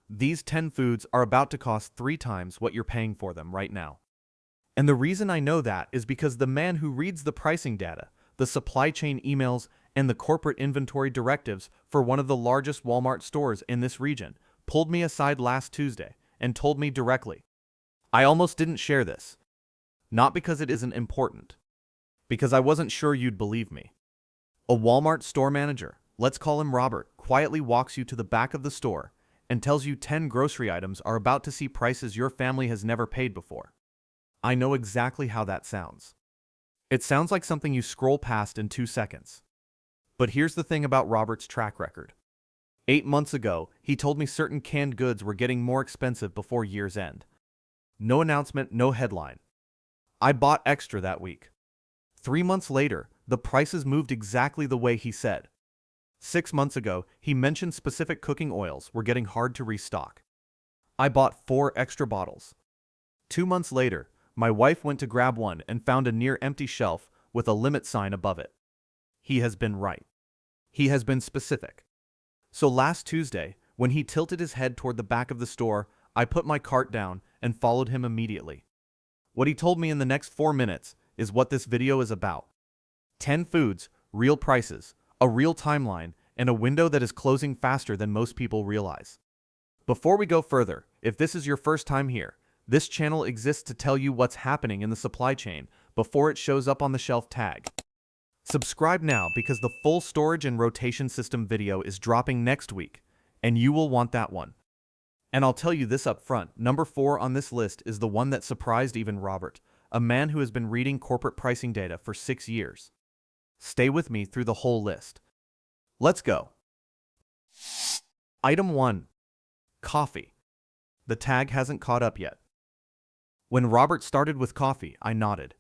These 10 foods are about to cost 3 times what you're paying for them right now. And the reason I know that is because the man who reads the pricing data, the supply chain emails, and the corporate inventory directives for one of the largest Walmart stores in this region pulled me aside last Tuesday and told me directly. I almost didn't share this. Not because it isn't important. Because I wasn't sure you'd believe me. A Walmart store manager, let's call him Robert, quietly walks you to the back of the store and tells you 10 grocery items are about to see prices your family has never paid before. I know exactly how that sounds. It sounds like something you scroll past in 2 seconds. But here's the thing about Robert's track record. 8 months ago, he told me certain canned goods were getting more expensive before year's end. No announcement, no headline. I bought extra that week. 3 months later, the prices moved exactly the way he said. 6 months ago, he mentioned specific cooking oils were getting hard to restock. I bought 4 extra bottles. 2 months later, my wife went to grab one and found a near-empty shelf with a limit sign above it. He has been right. He has been specific. So last Tuesday, when he tilted his head toward the back of the store, I put my cart down and followed him immediately. What he told me in the next 4 minutes is what this video is about. 10 foods, real prices, a real timeline, and a window that is closing faster than most people realize. Before we go further, if this is your first time here, this channel exists to tell you what's happening in the supply chain before it shows up on the shelf tag. Subscribe now because the full storage and rotation system video is dropping next week, and you will want that one. And I'll tell you this up front, number 4 on this list is the one that surprised even Robert, a man who has been reading corporate pricing data for 6 years. Stay with me through the whole list. Let's go. Item 1. Coffee. The tag hasn't caught up yet. When Robert started with coffee, I nodded.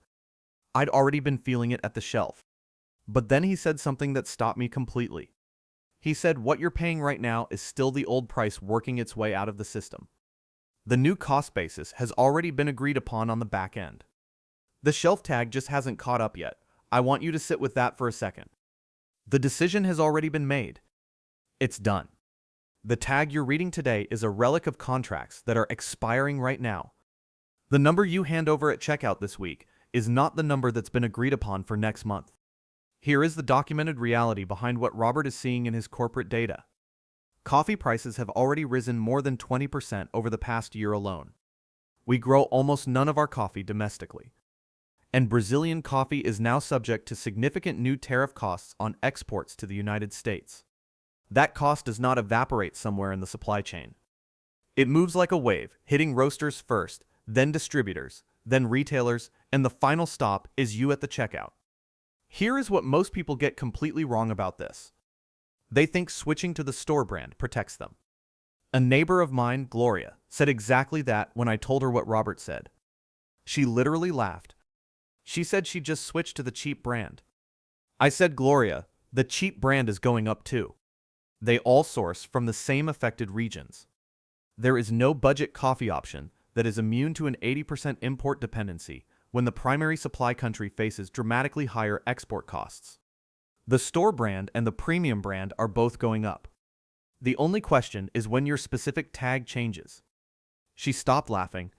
I'd already been feeling it at the shelf. But then he said something that stopped me completely. He said what you're paying right now is still the old price working its way out of the system. The new cost basis has already been agreed upon on the back end. The shelf tag just hasn't caught up yet. I want you to sit with that for a second. The decision has already been made. It's done. The tag you're reading today is a relic of contracts that are expiring right now. The number you hand over at checkout this week is not the number that's been agreed upon for next month. Here is the documented reality behind what Robert is seeing in his corporate data. Coffee prices have already risen more than 20% over the past year alone. We grow almost none of our coffee domestically. And Brazilian coffee is now subject to significant new tariff costs on exports to the United States. That cost does not evaporate somewhere in the supply chain. It moves like a wave, hitting roasters first, then distributors, then retailers, and the final stop is you at the checkout. Here is what most people get completely wrong about this. They think switching to the store brand protects them. A neighbor of mine, Gloria, said exactly that when I told her what Robert said. She literally laughed. She said she just switched to the cheap brand. I said, Gloria, the cheap brand is going up too. They all source from the same affected regions. There is no budget coffee option that is immune to an 80% import dependency when the primary supply country faces dramatically higher export costs. The store brand and the premium brand are both going up. The only question is when your specific tag changes. She stopped laughing.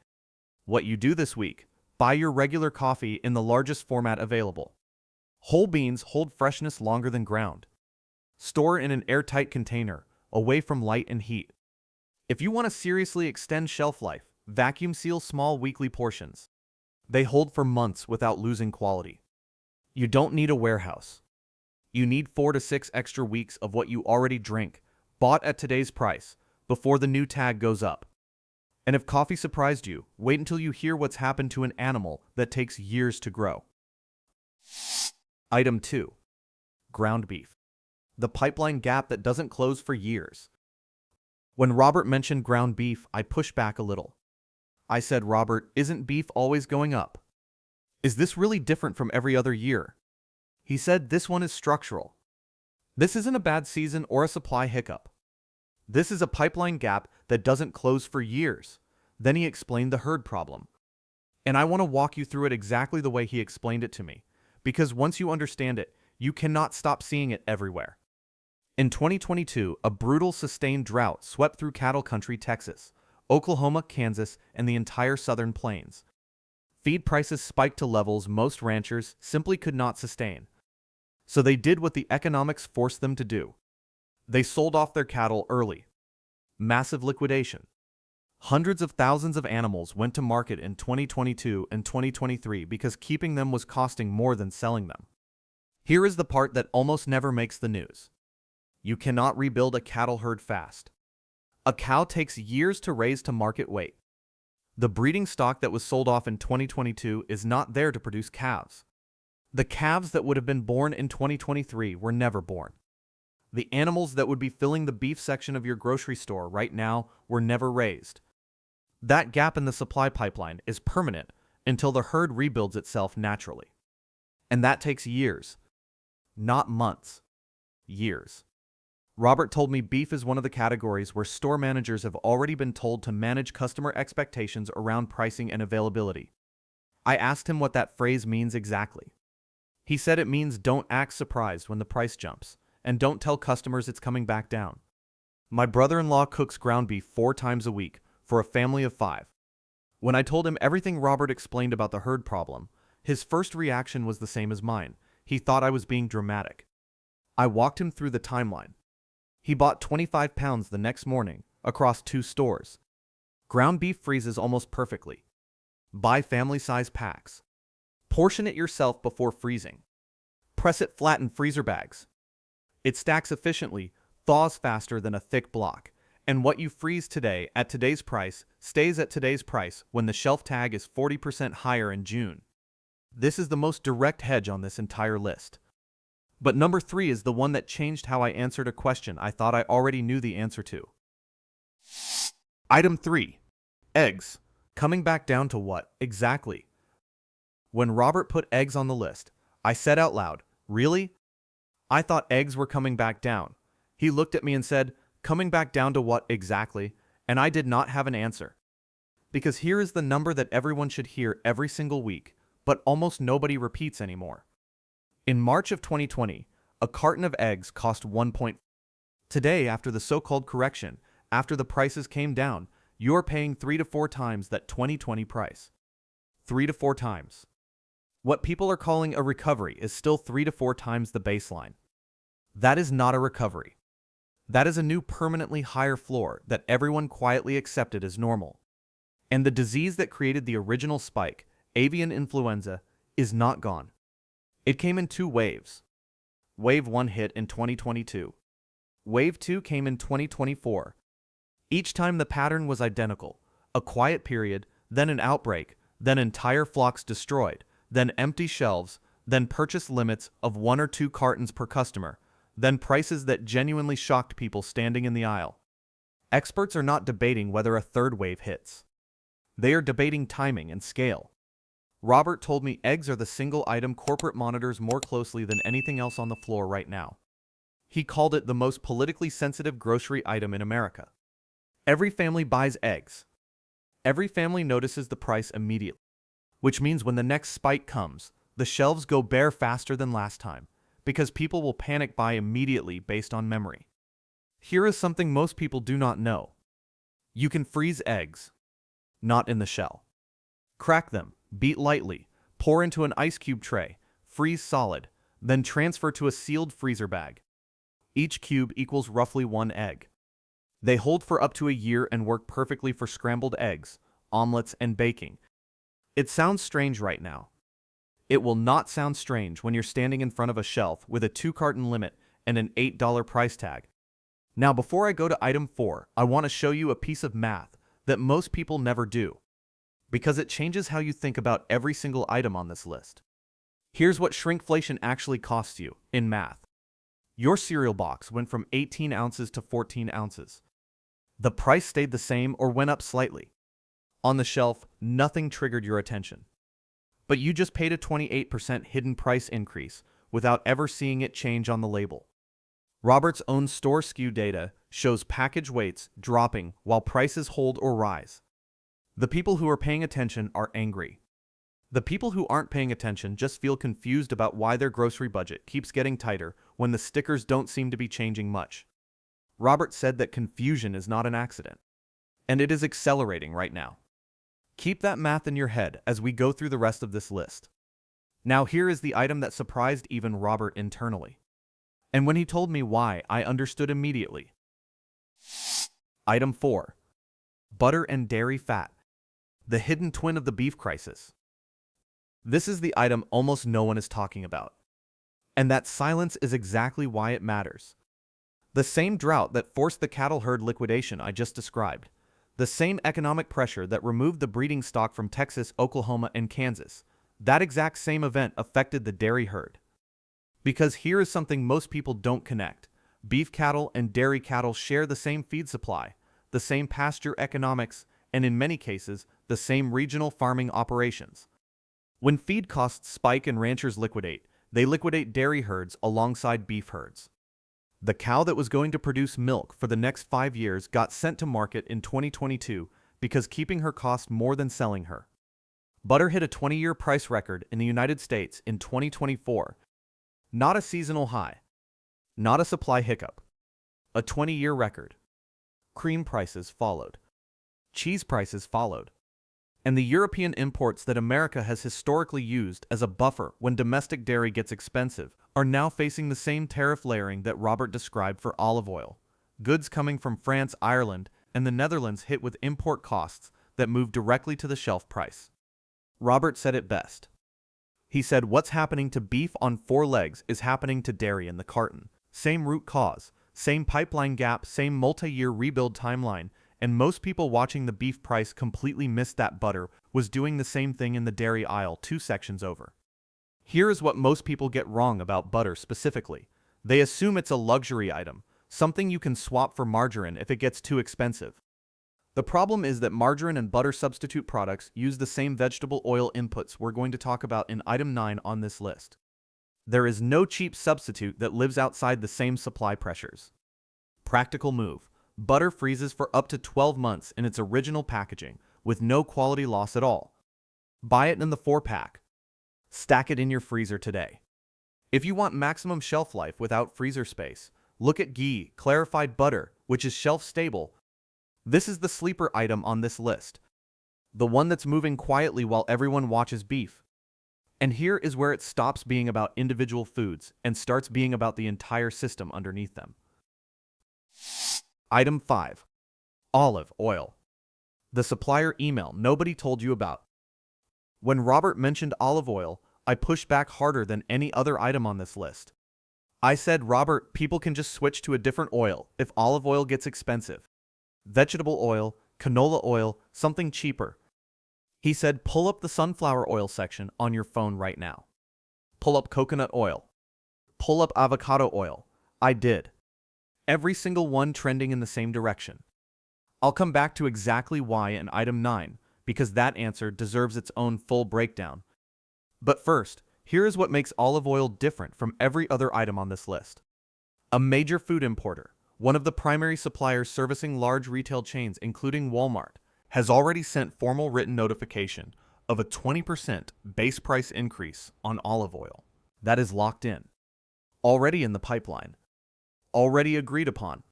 What you do this week, buy your regular coffee in the largest format available. Whole beans hold freshness longer than ground. Store in an airtight container, away from light and heat. If you want to seriously extend shelf life, vacuum seal small weekly portions. They hold for months without losing quality. You don't need a warehouse. You need 4 to 6 extra weeks of what you already drink, bought at today's price, before the new tag goes up. And if coffee surprised you, wait until you hear what's happened to an animal that takes years to grow. Item 2. Ground beef. The pipeline gap that doesn't close for years. When Robert mentioned ground beef, I pushed back a little. I said, Robert, isn't beef always going up? Is this really different from every other year? He said, this one is structural. This isn't a bad season or a supply hiccup. This is a pipeline gap that doesn't close for years. Then he explained the herd problem. And I want to walk you through it exactly the way he explained it to me, because once you understand it, you cannot stop seeing it everywhere. In 2022, a brutal sustained drought swept through cattle country Texas, Oklahoma, Kansas, and the entire southern plains. Feed prices spiked to levels most ranchers simply could not sustain. So they did what the economics forced them to do. They sold off their cattle early. Massive liquidation. Hundreds of thousands of animals went to market in 2022 and 2023 because keeping them was costing more than selling them. Here is the part that almost never makes the news. You cannot rebuild a cattle herd fast. A cow takes years to raise to market weight. The breeding stock that was sold off in 2022 is not there to produce calves. The calves that would have been born in 2023 were never born. The animals that would be filling the beef section of your grocery store right now were never raised. That gap in the supply pipeline is permanent until the herd rebuilds itself naturally. And that takes years, not months. Years. Robert told me beef is one of the categories where store managers have already been told to manage customer expectations around pricing and availability. I asked him what that phrase means exactly. He said it means don't act surprised when the price jumps, and don't tell customers it's coming back down. My brother-in-law cooks ground beef 4 times a week for a family of 5. When I told him everything Robert explained about the herd problem, his first reaction was the same as mine. He thought I was being dramatic. I walked him through the timeline. He bought 25 pounds the next morning across 2 stores. Ground beef freezes almost perfectly. Buy family-size packs. Portion it yourself before freezing. Press it flat in freezer bags. It stacks efficiently, thaws faster than a thick block, and what you freeze today at today's price stays at today's price when the shelf tag is 40% higher in June. This is the most direct hedge on this entire list. But number 3 is the one that changed how I answered a question I thought I already knew the answer to. Item 3. Eggs. Coming back down to what, exactly? When Robert put eggs on the list, I said out loud, "Really?" I thought eggs were coming back down. He looked at me and said, "Coming back down to what exactly?" And I did not have an answer. Because here is the number that everyone should hear every single week, but almost nobody repeats anymore. In March of 2020, a carton of eggs cost 1. Today, after the so-called correction, after the prices came down, you are paying 3 to 4 times that 2020 price. 3 to 4 times. What people are calling a recovery is still 3 to 4 times the baseline. That is not a recovery. That is a new permanently higher floor that everyone quietly accepted as normal. And the disease that created the original spike, avian influenza, is not gone. It came in 2 waves. Wave 1 hit in 2022. Wave 2 came in 2024. Each time the pattern was identical. A quiet period, then an outbreak, then entire flocks destroyed, then empty shelves, then purchase limits of 1 or 2 cartons per customer, then prices that genuinely shocked people standing in the aisle. Experts are not debating whether a 3rd wave hits. They are debating timing and scale. Robert told me eggs are the single item corporate monitors more closely than anything else on the floor right now. He called it the most politically sensitive grocery item in America. Every family buys eggs. Every family notices the price immediately, which means when the next spike comes, the shelves go bare faster than last time, because people will panic buy immediately based on memory. Here is something most people do not know. You can freeze eggs, not in the shell. Crack them, beat lightly, pour into an ice cube tray, freeze solid, then transfer to a sealed freezer bag. Each cube equals roughly 1 egg. They hold for up to a year and work perfectly for scrambled eggs, omelets, and baking. It sounds strange right now. It will not sound strange when you're standing in front of a shelf with a 2-carton limit and an $8 price tag. Now, before I go to item 4, I want to show you a piece of math that most people never do, because it changes how you think about every single item on this list. Here's what shrinkflation actually costs you in math. Your cereal box went from 18 ounces to 14 ounces. The price stayed the same or went up slightly. On the shelf, nothing triggered your attention. But you just paid a 28% hidden price increase without ever seeing it change on the label. Robert's own store SKU data shows package weights dropping while prices hold or rise. The people who are paying attention are angry. The people who aren't paying attention just feel confused about why their grocery budget keeps getting tighter when the stickers don't seem to be changing much. Robert said that confusion is not an accident, and it is accelerating right now. Keep that math in your head as we go through the rest of this list. Now here is the item that surprised even Robert internally. And when he told me why, I understood immediately. Item 4. Butter and dairy fat. The hidden twin of the beef crisis. This is the item almost no one is talking about. And that silence is exactly why it matters. The same drought that forced the cattle herd liquidation I just described. The same economic pressure that removed the breeding stock from Texas, Oklahoma, and Kansas. That exact same event affected the dairy herd. Because here is something most people don't connect. Beef cattle and dairy cattle share the same feed supply, the same pasture economics, and in many cases, the same regional farming operations. When feed costs spike and ranchers liquidate, they liquidate dairy herds alongside beef herds. The cow that was going to produce milk for the next 5 years got sent to market in 2022 because keeping her cost more than selling her. Butter hit a 20-year price record in the United States in 2024. Not a seasonal high. Not a supply hiccup. A 20-year record. Cream prices followed. Cheese prices followed. And the European imports that America has historically used as a buffer when domestic dairy gets expensive are now facing the same tariff layering that Robert described for olive oil. Goods coming from France, Ireland, and the Netherlands hit with import costs that move directly to the shelf price. Robert said it best. He said what's happening to beef on 4 legs is happening to dairy in the carton. Same root cause, same pipeline gap, same multi-year rebuild timeline, and most people watching the beef price completely missed that butter was doing the same thing in the dairy aisle 2 sections over. Here is what most people get wrong about butter specifically. They assume it's a luxury item, something you can swap for margarine if it gets too expensive. The problem is that margarine and butter substitute products use the same vegetable oil inputs we're going to talk about in item 9 on this list. There is no cheap substitute that lives outside the same supply pressures. Practical move. Butter freezes for up to 12 months in its original packaging, with no quality loss at all. Buy it in the 4-pack. Stack it in your freezer today. If you want maximum shelf life without freezer space, look at ghee, clarified butter, which is shelf-stable. This is the sleeper item on this list. The one that's moving quietly while everyone watches beef. And here is where it stops being about individual foods and starts being about the entire system underneath them. Item 5. Olive oil. The supplier email nobody told you about. When Robert mentioned olive oil, I pushed back harder than any other item on this list. I said, Robert, people can just switch to a different oil if olive oil gets expensive. Vegetable oil, canola oil, something cheaper. He said, pull up the sunflower oil section on your phone right now. Pull up coconut oil. Pull up avocado oil. I did. Every single one trending in the same direction. I'll come back to exactly why in item 9, because that answer deserves its own full breakdown. But first, here is what makes olive oil different from every other item on this list. A major food importer, one of the primary suppliers servicing large retail chains including Walmart, has already sent formal written notification of a 20% base price increase on olive oil. That is locked in. Already in the pipeline. Already agreed upon.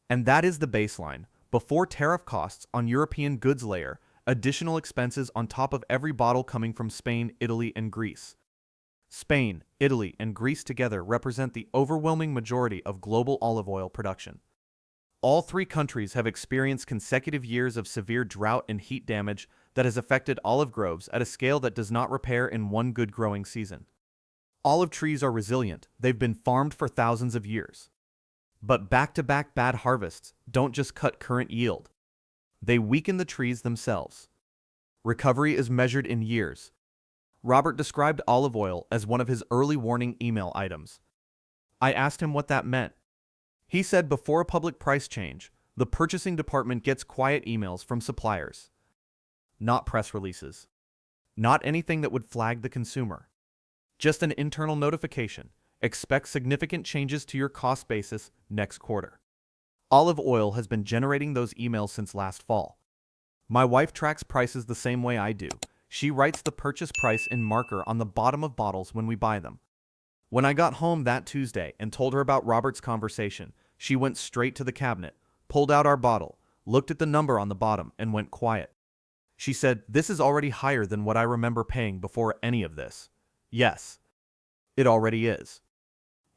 And that is the baseline, before tariff costs on European goods layer, additional expenses on top of every bottle coming from Spain, Italy, and Greece. Spain, Italy, and Greece together represent the overwhelming majority of global olive oil production. All 3 countries have experienced consecutive years of severe drought and heat damage that has affected olive groves at a scale that does not repair in one good growing season. Olive trees are resilient, they've been farmed for thousands of years. But back-to-back bad harvests don't just cut current yield. They weaken the trees themselves. Recovery is measured in years. Robert described olive oil as one of his early warning email items. I asked him what that meant. He said before a public price change, the purchasing department gets quiet emails from suppliers. Not press releases. Not anything that would flag the consumer. Just an internal notification. Expect significant changes to your cost basis next quarter. Olive oil has been generating those emails since last fall. My wife tracks prices the same way I do. She writes the purchase price in marker on the bottom of bottles when we buy them. When I got home that Tuesday and told her about Robert's conversation, she went straight to the cabinet, pulled out our bottle, looked at the number on the bottom, and went quiet. She said, "This is already higher than what I remember paying before any of this." Yes, it already is.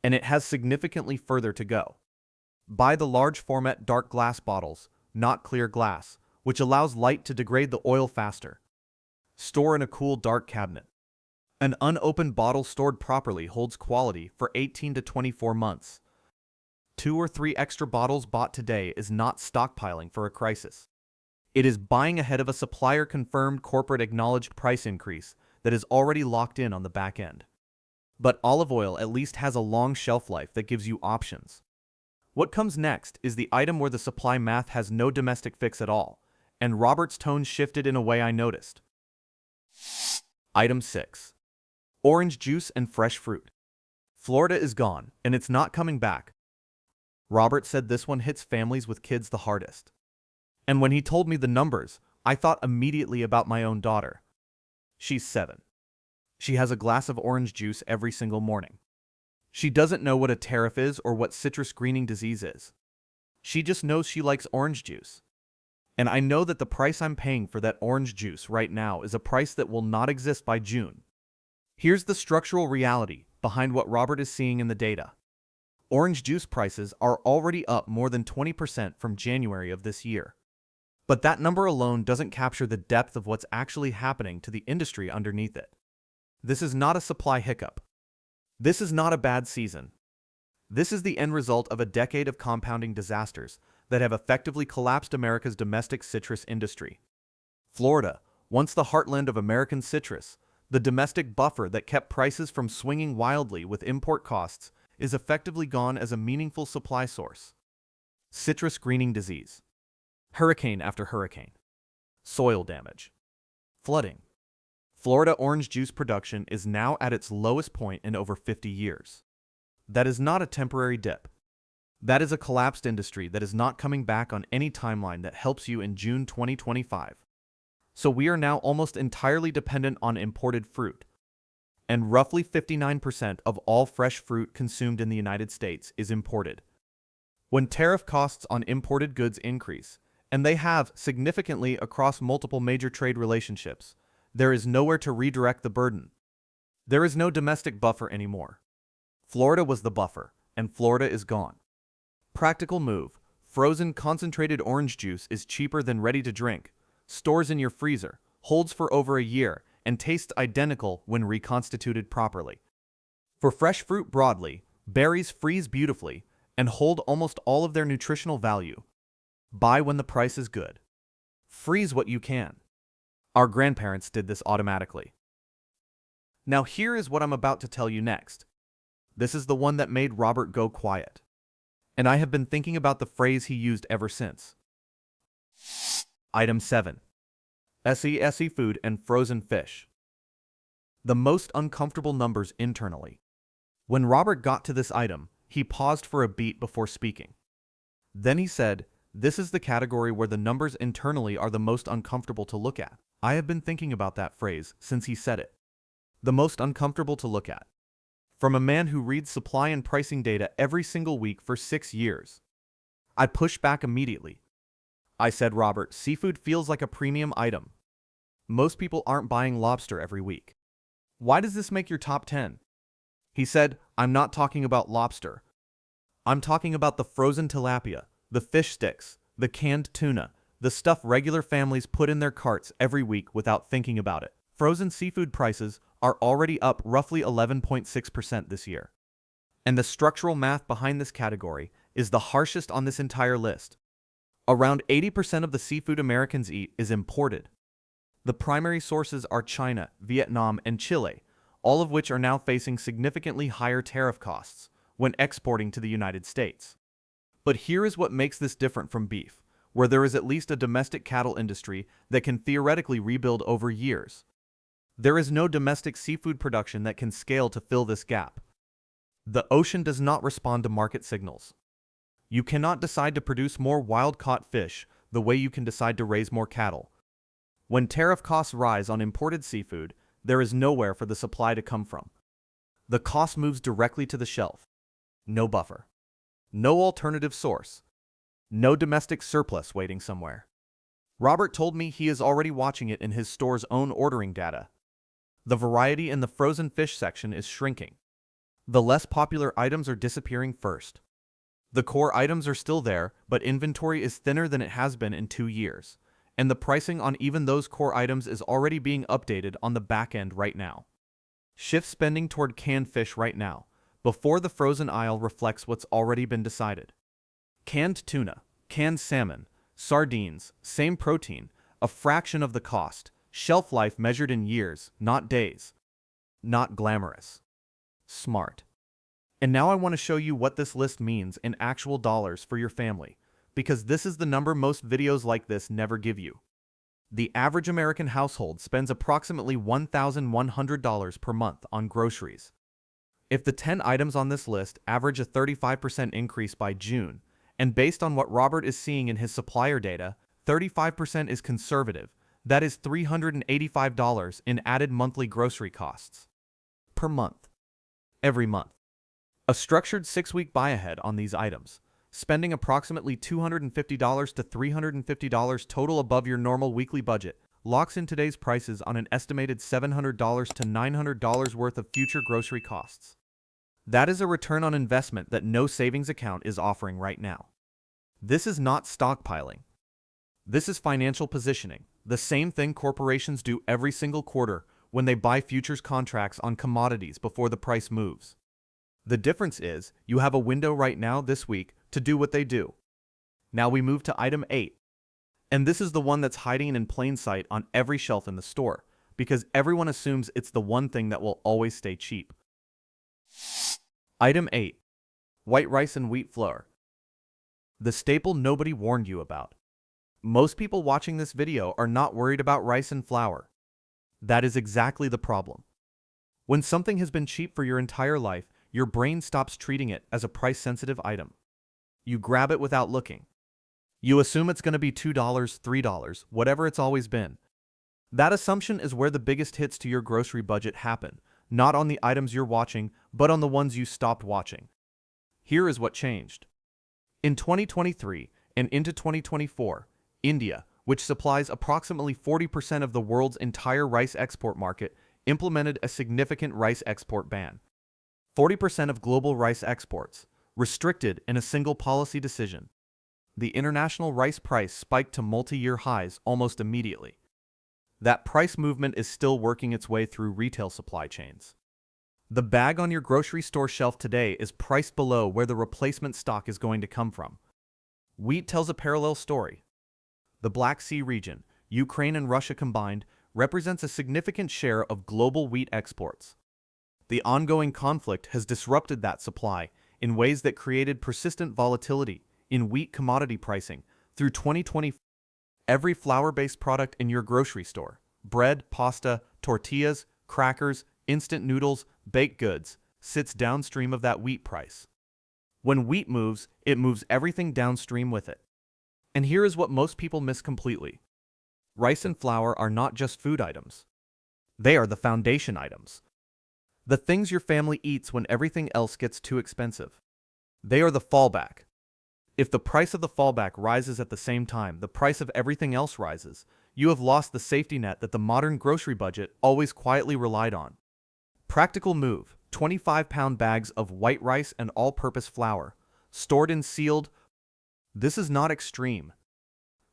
And it has significantly further to go. Buy the large format dark glass bottles, not clear glass, which allows light to degrade the oil faster. Store in a cool dark cabinet. An unopened bottle stored properly holds quality for 18 to 24 months. 2 or 3 extra bottles bought today is not stockpiling for a crisis. It is buying ahead of a supplier-confirmed corporate acknowledged price increase that is already locked in on the back end. But olive oil at least has a long shelf life that gives you options. What comes next is the item where the supply math has no domestic fix at all, and Robert's tone shifted in a way I noticed. Item 6. Orange juice and fresh fruit. Florida is gone, and it's not coming back. Robert said this one hits families with kids the hardest. And when he told me the numbers, I thought immediately about my own daughter. She's 7. She has a glass of orange juice every single morning. She doesn't know what a tariff is or what citrus greening disease is. She just knows she likes orange juice. And I know that the price I'm paying for that orange juice right now is a price that will not exist by June. Here's the structural reality behind what Robert is seeing in the data. Orange juice prices are already up more than 20% from January of this year. But that number alone doesn't capture the depth of what's actually happening to the industry underneath it. This is not a supply hiccup. This is not a bad season. This is the end result of a decade of compounding disasters that have effectively collapsed America's domestic citrus industry. Florida, once the heartland of American citrus, the domestic buffer that kept prices from swinging wildly with import costs, is effectively gone as a meaningful supply source. Citrus greening disease. Hurricane after hurricane. Soil damage. Flooding. Florida orange juice production is now at its lowest point in over 50 years. That is not a temporary dip. That is a collapsed industry that is not coming back on any timeline that helps you in June 2025. So we are now almost entirely dependent on imported fruit. And roughly 59% of all fresh fruit consumed in the United States is imported. When tariff costs on imported goods increase, and they have significantly across multiple major trade relationships, there is nowhere to redirect the burden. There is no domestic buffer anymore. Florida was the buffer, and Florida is gone. Practical move. Frozen concentrated orange juice is cheaper than ready to drink, stores in your freezer, holds for over a year, and tastes identical when reconstituted properly. For fresh fruit broadly, berries freeze beautifully and hold almost all of their nutritional value. Buy when the price is good. Freeze what you can. Our grandparents did this automatically. Now here is what I'm about to tell you next. This is the one that made Robert go quiet. And I have been thinking about the phrase he used ever since. Item 7. SE food and frozen fish. The most uncomfortable numbers internally. When Robert got to this item, he paused for a beat before speaking. Then he said, "This is the category where the numbers internally are the most uncomfortable to look at." I have been thinking about that phrase since he said it. The most uncomfortable to look at. From a man who reads supply and pricing data every single week for 6 years. I pushed back immediately. I said, "Robert, seafood feels like a premium item. Most people aren't buying lobster every week. Why does this make your top 10? He said, "I'm not talking about lobster. I'm talking about the frozen tilapia, the fish sticks, the canned tuna, the stuff regular families put in their carts every week without thinking about it." Frozen seafood prices are already up roughly 11.6% this year. And the structural math behind this category is the harshest on this entire list. Around 80% of the seafood Americans eat is imported. The primary sources are China, Vietnam, and Chile, all of which are now facing significantly higher tariff costs when exporting to the United States. But here is what makes this different from beef, where there is at least a domestic cattle industry that can theoretically rebuild over years. There is no domestic seafood production that can scale to fill this gap. The ocean does not respond to market signals. You cannot decide to produce more wild-caught fish the way you can decide to raise more cattle. When tariff costs rise on imported seafood, there is nowhere for the supply to come from. The cost moves directly to the shelf. No buffer. No alternative source. No domestic surplus waiting somewhere. Robert told me he is already watching it in his store's own ordering data. The variety in the frozen fish section is shrinking. The less popular items are disappearing first. The core items are still there, but inventory is thinner than it has been in 2 years, and the pricing on even those core items is already being updated on the back end right now. Shift spending toward canned fish right now, before the frozen aisle reflects what's already been decided. Canned tuna, canned salmon, sardines, same protein, a fraction of the cost, shelf life measured in years, not days. Not glamorous. Smart. And now I want to show you what this list means in actual dollars for your family, because this is the number most videos like this never give you. The average American household spends approximately $1,100 per month on groceries. If the 10 items on this list average a 35% increase by June, and based on what Robert is seeing in his supplier data, 35% is conservative. That is $385 in added monthly grocery costs. Per month. Every month. A structured 6-week buy-ahead on these items, spending approximately $250 to $350 total above your normal weekly budget, locks in today's prices on an estimated $700 to $900 worth of future grocery costs. That is a return on investment that no savings account is offering right now. This is not stockpiling. This is financial positioning, the same thing corporations do every single quarter when they buy futures contracts on commodities before the price moves. The difference is, you have a window right now this week to do what they do. Now we move to item 8. And this is the one that's hiding in plain sight on every shelf in the store, because everyone assumes it's the one thing that will always stay cheap. Item 8. White rice and wheat flour. The staple nobody warned you about. Most people watching this video are not worried about rice and flour. That is exactly the problem. When something has been cheap for your entire life, your brain stops treating it as a price-sensitive item. You grab it without looking. You assume it's going to be $2, $3, whatever it's always been. That assumption is where the biggest hits to your grocery budget happen, not on the items you're watching, but on the ones you stopped watching. Here is what changed. In 2023 and into 2024, India, which supplies approximately 40% of the world's entire rice export market, implemented a significant rice export ban. 40% of global rice exports, restricted in a single policy decision. The international rice price spiked to multi-year highs almost immediately. That price movement is still working its way through retail supply chains. The bag on your grocery store shelf today is priced below where the replacement stock is going to come from. Wheat tells a parallel story. The Black Sea region, Ukraine and Russia combined, represents a significant share of global wheat exports. The ongoing conflict has disrupted that supply in ways that created persistent volatility in wheat commodity pricing through 2020. Every flour-based product in your grocery store, bread, pasta, tortillas, crackers, instant noodles, baked goods, sits downstream of that wheat price. When wheat moves, it moves everything downstream with it. And here is what most people miss completely. Rice and flour are not just food items. They are the foundation items. The things your family eats when everything else gets too expensive. They are the fallback. If the price of the fallback rises at the same time the price of everything else rises, you have lost the safety net that the modern grocery budget always quietly relied on. Practical move: 25-pound bags of white rice and all-purpose flour, stored in sealed. This is not extreme.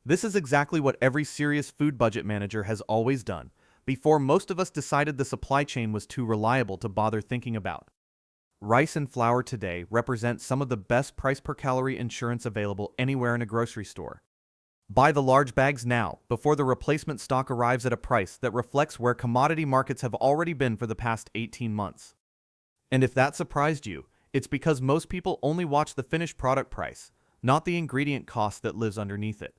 This is exactly what every serious food budget manager has always done, before most of us decided the supply chain was too reliable to bother thinking about. Rice and flour today represent some of the best price per calorie insurance available anywhere in a grocery store. Buy the large bags now, before the replacement stock arrives at a price that reflects where commodity markets have already been for the past 18 months. And if that surprised you, it's because most people only watch the finished product price, not the ingredient cost that lives underneath it.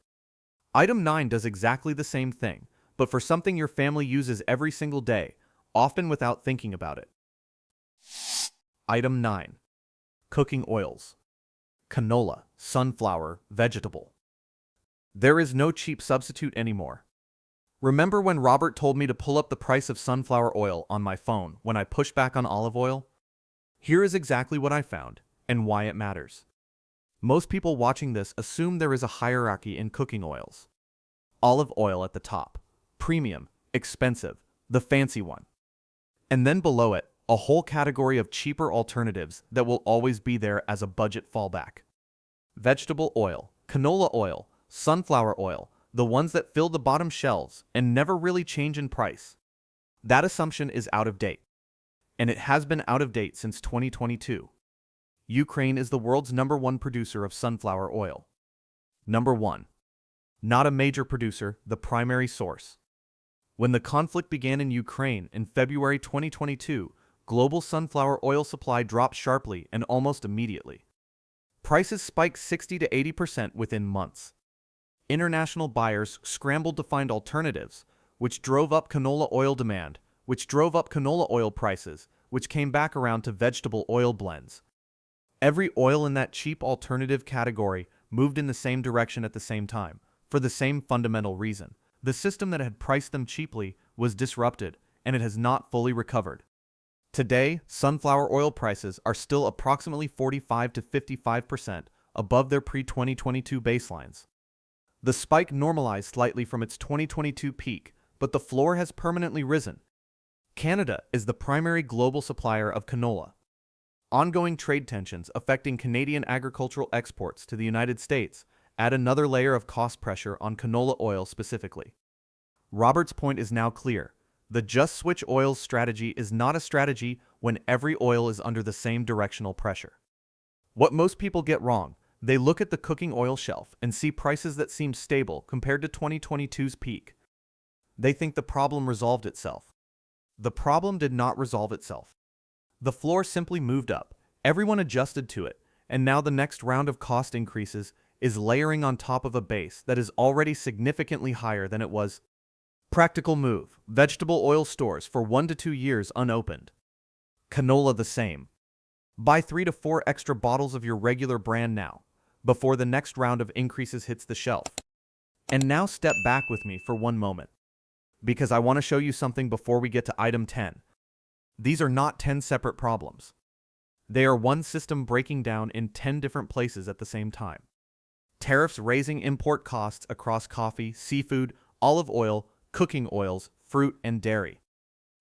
Item 9 does exactly the same thing, but for something your family uses every single day, often without thinking about it. Item 9. Cooking oils. Canola, sunflower, vegetable. There is no cheap substitute anymore. Remember when Robert told me to pull up the price of sunflower oil on my phone when I pushed back on olive oil? Here is exactly what I found and why it matters. Most people watching this assume there is a hierarchy in cooking oils. Olive oil at the top, premium, expensive, the fancy one. And then below it, a whole category of cheaper alternatives that will always be there as a budget fallback. Vegetable oil, canola oil, sunflower oil, the ones that fill the bottom shelves and never really change in price. That assumption is out of date. And it has been out of date since 2022. Ukraine is the world's #1 producer of sunflower oil. Number 1. Not a major producer, the primary source. When the conflict began in Ukraine in February 2022, global sunflower oil supply dropped sharply and almost immediately. Prices spiked 60 to 80% within months. International buyers scrambled to find alternatives, which drove up canola oil demand, which drove up canola oil prices, which came back around to vegetable oil blends. Every oil in that cheap alternative category moved in the same direction at the same time, for the same fundamental reason. The system that had priced them cheaply was disrupted, and it has not fully recovered. Today, sunflower oil prices are still approximately 45 to 55% above their pre-2022 baselines. The spike normalized slightly from its 2022 peak, but the floor has permanently risen. Canada is the primary global supplier of canola. Ongoing trade tensions affecting Canadian agricultural exports to the United States add another layer of cost pressure on canola oil specifically. Robert's point is now clear. The just switch oils strategy is not a strategy when every oil is under the same directional pressure. What most people get wrong, they look at the cooking oil shelf and see prices that seem stable compared to 2022's peak. They think the problem resolved itself. The problem did not resolve itself. The floor simply moved up, everyone adjusted to it, and now the next round of cost increases is layering on top of a base that is already significantly higher than it was. Practical move: vegetable oil stores for 1 to 2 years unopened. Canola the same. Buy 3 to 4 extra bottles of your regular brand now, before the next round of increases hits the shelf. And now step back with me for one moment, because I want to show you something before we get to item 10. These are not 10 separate problems. They are one system breaking down in 10 different places at the same time. Tariffs raising import costs across coffee, seafood, olive oil, cooking oils, fruit, and dairy.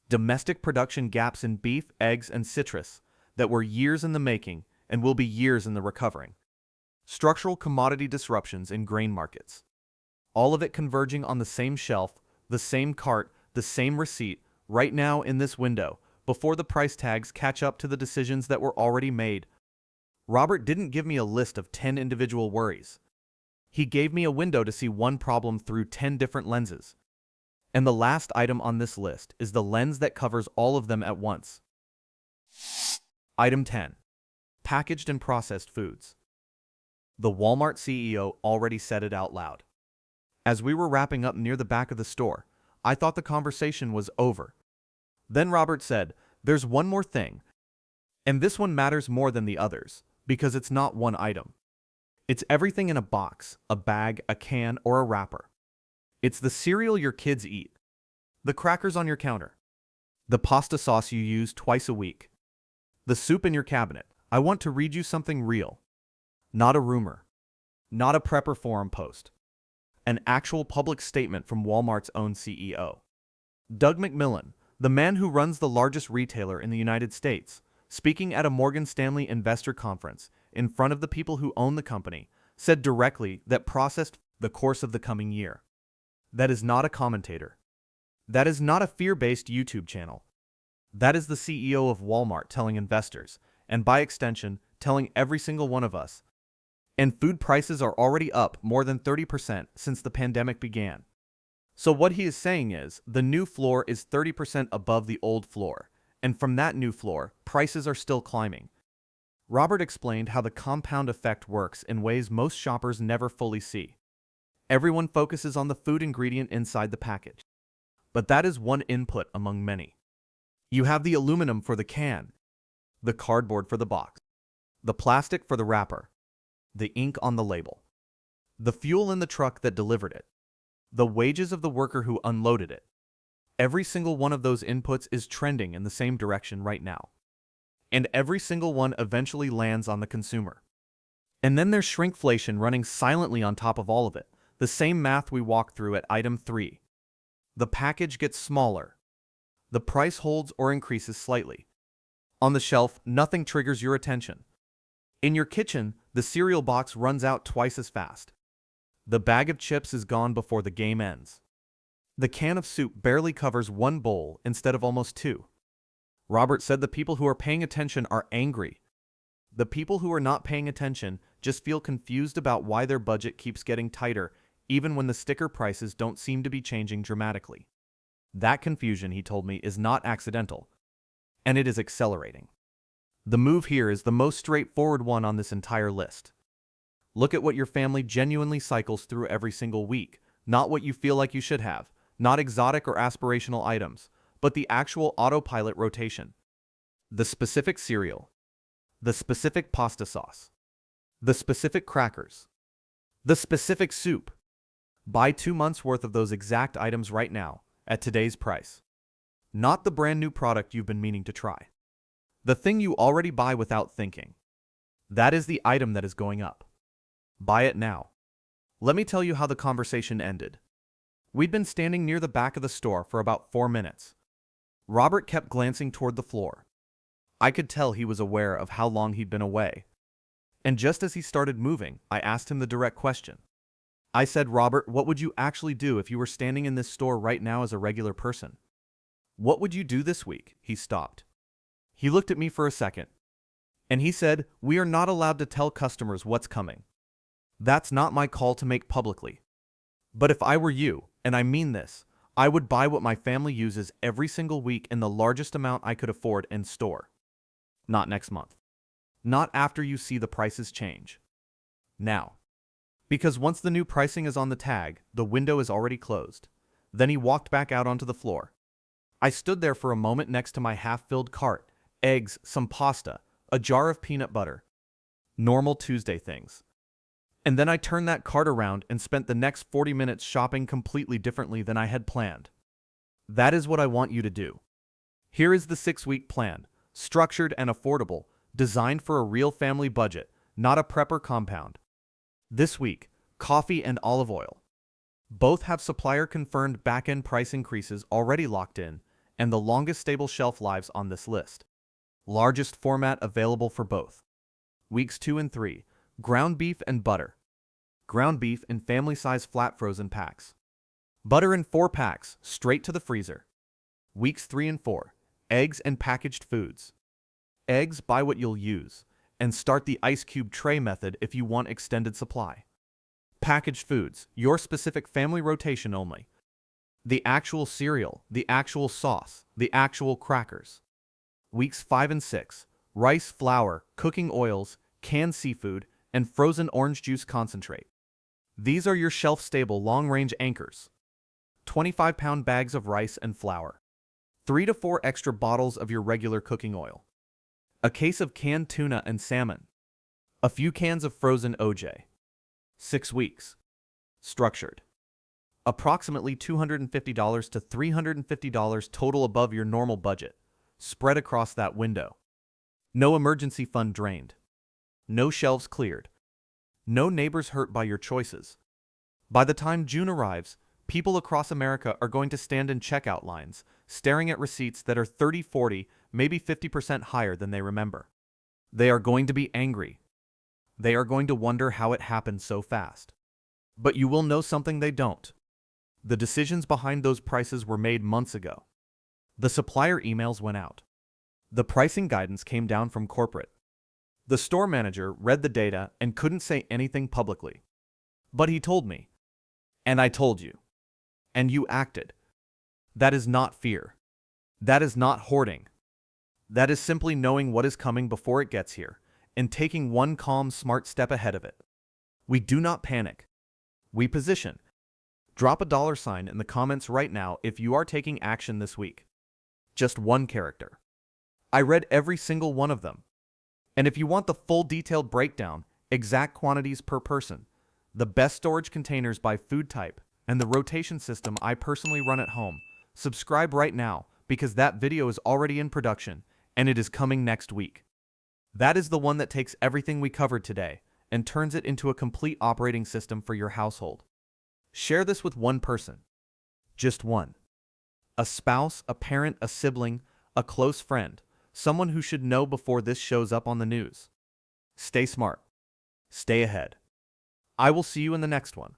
Domestic production gaps in beef, eggs, and citrus that were years in the making and will be years in the recovering. Structural commodity disruptions in grain markets. All of it converging on the same shelf, the same cart, the same receipt, right now in this window, before the price tags catch up to the decisions that were already made. Robert didn't give me a list of 10 individual worries. He gave me a window to see one problem through 10 different lenses. And the last item on this list is the lens that covers all of them at once. Item 10. Packaged and processed foods. The Walmart CEO already said it out loud. As we were wrapping up near the back of the store, I thought the conversation was over. Then Robert said, "There's one more thing. And this one matters more than the others, because it's not one item. It's everything in a box, a bag, a can, or a wrapper. It's the cereal your kids eat, the crackers on your counter, the pasta sauce you use twice a week, the soup in your cabinet." I want to read you something real. Not a rumor. Not a prepper forum post. An actual public statement from Walmart's own CEO. Doug McMillon, the man who runs the largest retailer in the United States, speaking at a Morgan Stanley investor conference in front of the people who own the company, said directly that processed the course of the coming year. That is not a commentator. That is not a fear-based YouTube channel. That is the CEO of Walmart telling investors, and by extension, telling every single one of us. And food prices are already up more than 30% since the pandemic began. So what he is saying is, the new floor is 30% above the old floor, and from that new floor, prices are still climbing. Robert explained how the compound effect works in ways most shoppers never fully see. Everyone focuses on the food ingredient inside the package. But that is one input among many. You have the aluminum for the can, the cardboard for the box, the plastic for the wrapper, the ink on the label, the fuel in the truck that delivered it, the wages of the worker who unloaded it. Every single one of those inputs is trending in the same direction right now. And every single one eventually lands on the consumer. And then there's shrinkflation running silently on top of all of it, the same math we walked through at item 3. The package gets smaller. The price holds or increases slightly. On the shelf, nothing triggers your attention. In your kitchen, the cereal box runs out twice as fast. The bag of chips is gone before the game ends. The can of soup barely covers one bowl instead of almost two. Robert said the people who are paying attention are angry. The people who are not paying attention just feel confused about why their budget keeps getting tighter even when the sticker prices don't seem to be changing dramatically. That confusion, he told me, is not accidental, and it is accelerating. The move here is the most straightforward one on this entire list. Look at what your family genuinely cycles through every single week, not what you feel like you should have, not exotic or aspirational items, but the actual autopilot rotation. The specific cereal, the specific pasta sauce, the specific crackers, the specific soup. Buy 2 months worth of those exact items right now, at today's price. Not the brand new product you've been meaning to try. The thing you already buy without thinking. That is the item that is going up. Buy it now. Let me tell you how the conversation ended. We'd been standing near the back of the store for about 4 minutes. Robert kept glancing toward the floor. I could tell he was aware of how long he'd been away. And just as he started moving, I asked him the direct question. I said, "Robert, what would you actually do if you were standing in this store right now as a regular person? What would you do this week?" He stopped. He looked at me for a second. And he said, "We are not allowed to tell customers what's coming. That's not my call to make publicly. But if I were you, and I mean this, I would buy what my family uses every single week in the largest amount I could afford in store. Not next month. Not after you see the prices change. Now. Because once the new pricing is on the tag, the window is already closed." Then he walked back out onto the floor. I stood there for a moment next to my half-filled cart, eggs, some pasta, a jar of peanut butter. Normal Tuesday things. And then I turned that cart around and spent the next 40 minutes shopping completely differently than I had planned. That is what I want you to do. Here is the 6-week plan, structured and affordable, designed for a real family budget, not a prepper compound. This week, coffee and olive oil. Both have supplier-confirmed back-end price increases already locked in, and the longest stable shelf lives on this list. Largest format available for both. Weeks 2 and 3, ground beef and butter. Ground beef in family-size flat frozen packs. Butter in 4 packs, straight to the freezer. Weeks 3 and 4, eggs and packaged foods. Eggs, buy what you'll use, and start the ice cube tray method if you want extended supply. Packaged foods, your specific family rotation only. The actual cereal, the actual sauce, the actual crackers. Weeks 5 and 6, rice, flour, cooking oils, canned seafood, and frozen orange juice concentrate. These are your shelf-stable long-range anchors. 25-pound bags of rice and flour. 3 to 4 extra bottles of your regular cooking oil. A case of canned tuna and salmon. A few cans of frozen OJ. 6 weeks. Structured. Approximately $250 to $350 total above your normal budget, spread across that window. No emergency fund drained. No shelves cleared. No neighbors hurt by your choices. By the time June arrives, people across America are going to stand in checkout lines, staring at receipts that are 30, 40, maybe 50% higher than they remember. They are going to be angry. They are going to wonder how it happened so fast. But you will know something they don't. The decisions behind those prices were made months ago. The supplier emails went out. The pricing guidance came down from corporate. The store manager read the data and couldn't say anything publicly. But he told me. And I told you. And you acted. That is not fear. That is not hoarding. That is simply knowing what is coming before it gets here, and taking one calm, smart step ahead of it. We do not panic. We position. Drop a $sign in the comments right now if you are taking action this week. Just one character. I read every single one of them. And if you want the full detailed breakdown, exact quantities per person, the best storage containers by food type, and the rotation system I personally run at home, subscribe right now because that video is already in production and it is coming next week. That is the one that takes everything we covered today and turns it into a complete operating system for your household. Share this with one person. Just one. A spouse, a parent, a sibling, a close friend, someone who should know before this shows up on the news. Stay smart. Stay ahead. I will see you in the next one.